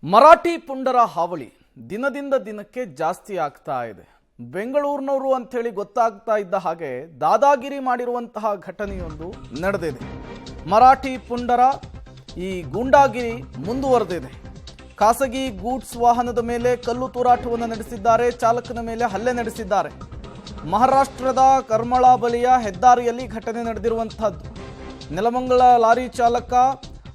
ಮರಾಠಿ ಪುಂಡರ ಹಾವಳಿ ದಿನದಿಂದ ದಿನಕ್ಕೆ ಜಾಸ್ತಿ ಆಗ್ತಾ ಇದೆ. ಬೆಂಗಳೂರಿನವರು ಅಂತ ಹೇಳಿ ಗೊತ್ತಾಗ್ತಾ ಇದ್ದ ಹಾಗೆ ದಾದಾಗಿರಿ ಮಾಡಿರುವಂತಹ ಘಟನೆಯೊಂದು ನಡೆದಿದೆ. ಮರಾಠಿ ಪುಂಡರ ಈ ಗೂಂಡಾಗಿರಿ ಮುಂದುವರೆದಿದೆ. ಖಾಸಗಿ ಗೂಡ್ಸ್ ವಾಹನದ ಮೇಲೆ ಕಲ್ಲು ತೂರಾಟವನ್ನು ನಡೆಸಿದ್ದಾರೆ, ಚಾಲಕನ ಮೇಲೆ ಹಲ್ಲೆ ನಡೆಸಿದ್ದಾರೆ. ಮಹಾರಾಷ್ಟ್ರದ ಕರ್ಮಳಾ ಬಳಿಯ ಹೆದ್ದಾರಿಯಲ್ಲಿ ಘಟನೆ ನಡೆದಿರುವಂತಹದ್ದು. ನೆಲಮಂಗಲ ಲಾರಿ ಚಾಲಕ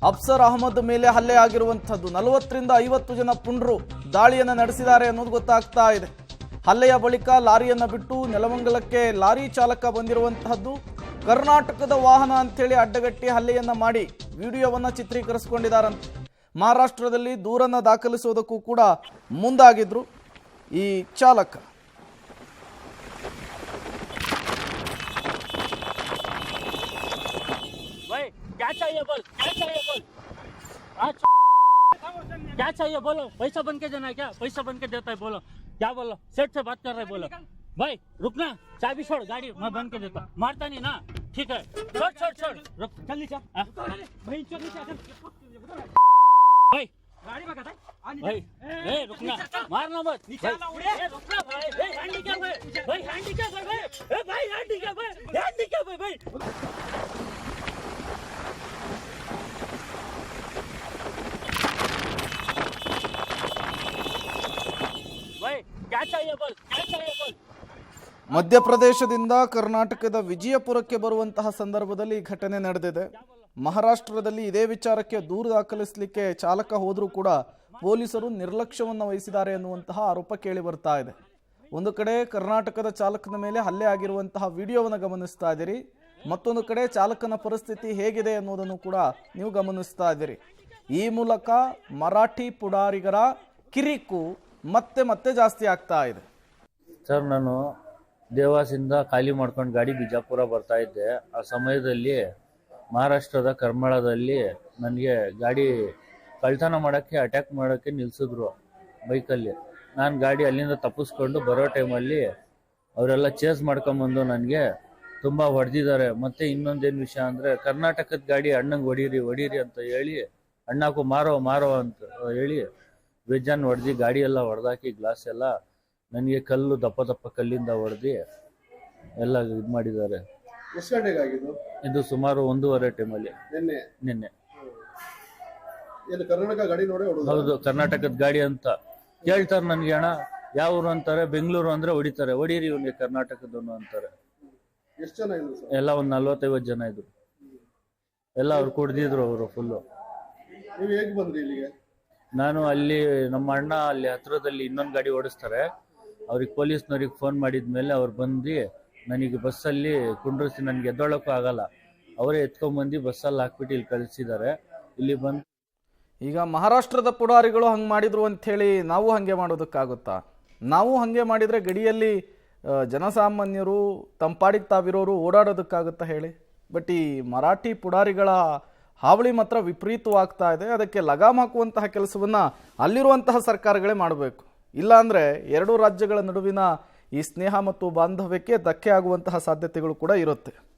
ಅಫ್ಸರ್ ಅಹಮದ್ ಮೇಲೆ ಹಲ್ಲೆ ಆಗಿರುವಂಥದ್ದು. 40ರಿಂದ 50 ಜನ ಪುಂಡರು ದಾಳಿಯನ್ನು ನಡೆಸಿದ್ದಾರೆ ಅನ್ನೋದು ಗೊತ್ತಾಗ್ತಾ ಇದೆ. ಹಲ್ಲೆಯ ಬಳಿಕ ಲಾರಿಯನ್ನು ಬಿಟ್ಟು ನೆಲಮಂಗಲಕ್ಕೆ ಲಾರಿ ಚಾಲಕ ಬಂದಿರುವಂತಹದ್ದು. ಕರ್ನಾಟಕದ ವಾಹನ ಅಂತೇಳಿ ಅಡ್ಡಗಟ್ಟಿ ಹಲ್ಲೆಯನ್ನು ಮಾಡಿ ವಿಡಿಯೋವನ್ನು ಚಿತ್ರೀಕರಿಸಿಕೊಂಡಿದ್ದಾರಂತೆ. ಮಹಾರಾಷ್ಟ್ರದಲ್ಲಿ ದೂರನ್ನು ದಾಖಲಿಸುವುದಕ್ಕೂ ಕೂಡ ಮುಂದಾಗಿದ್ರು ಈ ಚಾಲಕ. क्या चाहिए बोल, क्या चाहिए बोल, क्या चाहिए बोलो, पैसा बन के देना है क्या, पैसा बन के देता है बोलो, क्या बोलो, सेठ से बात कर रहे बोलो, भाई रुकना, चाबी छोड़ गाड़ी मैं बन के देता, मारता नहीं ना, ठीक है, छोड़ छोड़ छोड़ रुक, चल नीचे भाई, भाई गाड़ी में कहता है भाई, ए रुकना, मारना मत, नीचे ए रुकना भाई, ए हैंडीकैप है भाई, हैंडीकैप है भाई, ए भाई हैंडीकैप है, हैंडीकैप है भाई, ಮಧ್ಯಪ್ರದೇಶದಿಂದ ಕರ್ನಾಟಕದ ವಿಜಯಪುರಕ್ಕೆ ಬರುವಂತಹ ಸಂದರ್ಭದಲ್ಲಿ ಘಟನೆ ನಡೆದಿದೆ. ಮಹಾರಾಷ್ಟ್ರದಲ್ಲಿ ಇದೇ ವಿಚಾರಕ್ಕೆ ದೂರು ದಾಖಲಿಸಲಿಕ್ಕೆ ಚಾಲಕ ಹೋದರೂ ಕೂಡ ಪೊಲೀಸರು ನಿರ್ಲಕ್ಷ್ಯವನ್ನು ವಹಿಸಿದ್ದಾರೆ ಎನ್ನುವಂತಹ ಆರೋಪ ಕೇಳಿ ಬರ್ತಾ ಇದೆ. ಒಂದು ಕಡೆ ಕರ್ನಾಟಕದ ಚಾಲಕನ ಮೇಲೆ ಹಲ್ಲೆ ಆಗಿರುವಂತಹ ವಿಡಿಯೋವನ್ನು ಗಮನಿಸ್ತಾ ಇದ್ದೀರಿ, ಮತ್ತೊಂದು ಕಡೆ ಚಾಲಕನ ಪರಿಸ್ಥಿತಿ ಹೇಗಿದೆ ಅನ್ನೋದನ್ನು ಕೂಡ ನೀವು ಗಮನಿಸ್ತಾ ಇದ್ದೀರಿ. ಈ ಮೂಲಕ ಮರಾಠಿ ಪುಡಾರಿಗರ ಕಿರಿಕು ಮತ್ತೆ ಮತ್ತೆ ಜಾಸ್ತಿ ಆಗ್ತಾ ಇದೆ. ಸರ್, ನಾನು ದೇವಾಸಿಂದ ಖಾಲಿ ಮಾಡ್ಕೊಂಡು ಗಾಡಿ ಬಿಜಾಪುರ ಬರ್ತಾ ಇದ್ದೆ. ಆ ಸಮಯದಲ್ಲಿ ಮಹಾರಾಷ್ಟ್ರದ ಕರ್ಮಳದಲ್ಲಿ ನನಗೆ ಗಾಡಿ ಕಳ್ತನ ಮಾಡೋಕ್ಕೆ ಅಟ್ಯಾಕ್ ಮಾಡೋಕ್ಕೆ ನಿಲ್ಲಿಸಿದ್ರು ಬೈಕಲ್ಲಿ. ನಾನು ಗಾಡಿ ಅಲ್ಲಿಂದ ತಪ್ಪಿಸ್ಕೊಂಡು ಬರೋ ಟೈಮಲ್ಲಿ ಅವರೆಲ್ಲ ಚೇಸ್ ಮಾಡ್ಕೊಂಬಂದು ನನಗೆ ತುಂಬ ಹೊಡೆದಿದ್ದಾರೆ. ಮತ್ತು ಇನ್ನೊಂದೇನು ವಿಷಯ ಅಂದರೆ, ಕರ್ನಾಟಕದ ಗಾಡಿ ಅಣ್ಣಂಗೆ ಹೊಡೀರಿ ಅಂತ ಹೇಳಿ, ಅಣ್ಣಕ್ಕೂ ಮಾರೋ ಅಂತ ಹೇಳಿ ಬೇಜಾನ್ ಹೊಡೆದು ಗಾಡಿ ಎಲ್ಲ ಹೊಡೆದಾಕಿ ಗ್ಲಾಸ್ ಎಲ್ಲ ನನಗೆ ಕಲ್ಲು ದಪ್ಪ ಕಲ್ಲಿಂದ ಹೊಡೆದು ಎಲ್ಲ ಇದು ಮಾಡಿದ್ದಾರೆ. ಎಷ್ಟು ಗಂಟೆಗೆ ಆಗಿದ್ದು? ಇದು ಸುಮಾರು 1:30 ಟೈಮಲ್ಲಿ ನಿನ್ನೆ. ಕರ್ನಾಟಕ ಗಾಡಿ ನೋಡಿ? ಹೌದು, ಕರ್ನಾಟಕದ ಗಾಡಿ ಅಂತ ಕೇಳ್ತಾರೆ ನನಗೆ. ಅಣ್ಣ ಯಾವ ಊರು ಅಂತಾರೆ, ಬೆಂಗಳೂರು ಅಂದ್ರೆ ಹೊಡಿತಾರೆ, ಹೊಡೀರಿ ಇವನಿಗೆ ಕರ್ನಾಟಕದವನು ಅಂತಾರೆ. ಎಷ್ಟು ಜನ ಇದ್ರು? ಎಲ್ಲ ಒಂದು 40-50 ಜನ ಇದ್ರು. ಎಲ್ಲ ಅವ್ರು ಕುಡ್ದಿದ್ರು ಅವರು ಫುಲ್ಲು. ನೀವು ಹೇಗೆ ಬಂದ್ರಿ ಇಲ್ಲಿಗೆ? ನಾನು ಅಲ್ಲಿ ನಮ್ಮ ಅಣ್ಣ ಅಲ್ಲಿ ಹತ್ರದಲ್ಲಿ ಇನ್ನೊಂದು ಗಾಡಿ ಓಡಿಸ್ತಾರೆ, ಅವ್ರಿಗೆ ಪೊಲೀಸ್ನವ್ರಿಗೆ ಫೋನ್ ಮಾಡಿದ್ಮೇಲೆ ಅವ್ರು ಬಂದು ನನಗೆ ಬಸ್ಸಲ್ಲಿ ಕುಂಡ್ರಿಸಿ, ನನಗೆ ಎದ್ದೊಳಕ್ಕೂ ಆಗಲ್ಲ, ಅವರೇ ಎತ್ಕೊಂಡ್ಬಂದು ಬಸ್ಸಲ್ಲಿ ಹಾಕ್ಬಿಟ್ಟು ಇಲ್ಲಿ ಕಳಿಸಿದ್ದಾರೆ. ಇಲ್ಲಿ ಬಂದು ಈಗ ಮಹಾರಾಷ್ಟ್ರದ ಪುಡಾರಿಗಳು ಹಂಗೆ ಮಾಡಿದ್ರು ಅಂಥೇಳಿ ನಾವು ಹಾಗೆ ಮಾಡೋದಕ್ಕಾಗುತ್ತಾ? ನಾವು ಹಾಗೆ ಮಾಡಿದರೆ ಗಡಿಯಲ್ಲಿ ಜನಸಾಮಾನ್ಯರು ತಂಪಾಡಿಗೆ ತಾವಿರೋರು ಓಡಾಡೋದಕ್ಕಾಗುತ್ತಾ ಹೇಳಿ? ಬಟ್ ಈ ಮರಾಠಿ ಪುಡಾರಿಗಳ ಹಾವಳಿ ಮಾತ್ರ ವಿಪರೀತವಾಗ್ತಾ ಇದೆ. ಅದಕ್ಕೆ ಲಗಾಮ್ ಹಾಕುವಂತಹ ಕೆಲಸವನ್ನು ಅಲ್ಲಿರುವಂತಹ ಸರ್ಕಾರಗಳೇ ಮಾಡಬೇಕು. ಇಲ್ಲಾಂದರೆ ಎರಡೂ ರಾಜ್ಯಗಳ ನಡುವಿನ ಈ ಸ್ನೇಹ ಮತ್ತು ಬಾಂಧವ್ಯಕ್ಕೆ ಧಕ್ಕೆ ಆಗುವಂತಹ ಸಾಧ್ಯತೆಗಳು ಕೂಡ ಇರುತ್ತೆ.